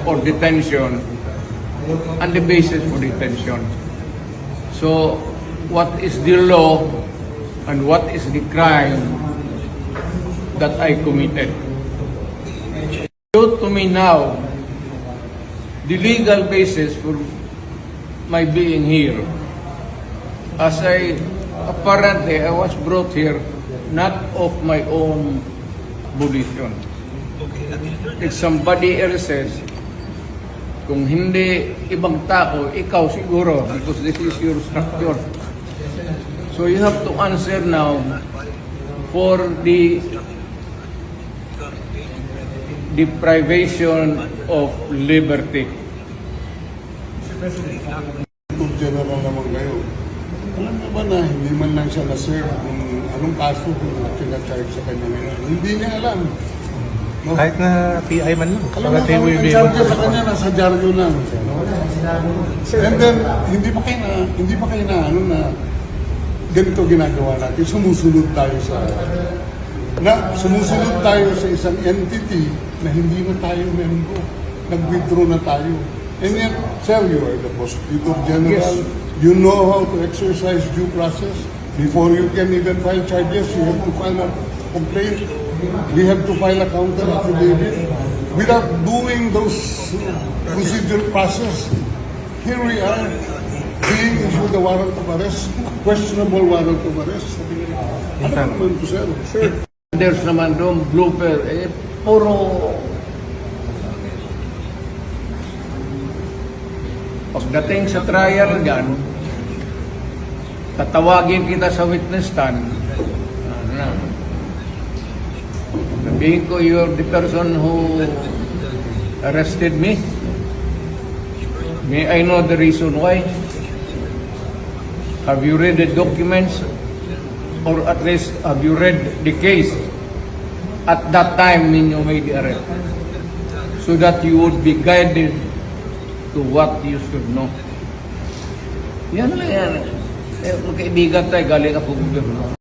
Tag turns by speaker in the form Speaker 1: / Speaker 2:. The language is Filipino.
Speaker 1: or detention and the basis for detention. So, what is the law and what is the crime that I committed? Show to me now the legal basis for my being here. As apparently I was brought here not of my own volition. If somebody else says, kung hindi ibang tao, ikaw siguro, because this is your structure. So you have to answer now for the deprivation of liberty.
Speaker 2: Attorney General naman ngayon. Alam mo ba na hindi man lang siya na-serve kung anong kaso kung sina-charge sa kanya ngayon? Hindi niya alam. No?
Speaker 3: Kahit na PI man lang.
Speaker 2: Alam mo, ang charge sa kanya nasa dyaryo lang. And then, hindi pa kayo na ganito ginagawa natin. Sumusunod tayo sa isang entity na hindi na tayo membro. Nag-withdraw na tayo. And yet, sir, you are the Prosecutor General. Yes. You know how to exercise due process. Before you can even file charges, you have to file a complaint. We have to file a counter affidavit. Without doing those procedural process, here we are, being issued a warrant of arrest, questionable warrant of arrest. Ano naman to, sir? Sir.
Speaker 1: There's naman doon blooper, puro pagdating sa trial dyan, tatawagin kita sa witness stand. Sabihin ko, you're the person who arrested me. May I know the reason why? Have you read the documents? Or at least, have you read the case at that time when you made the arrest? So that you would be guided to what you should know. Yan lang yan. Kaibigan tayo, galing ako gobyerno.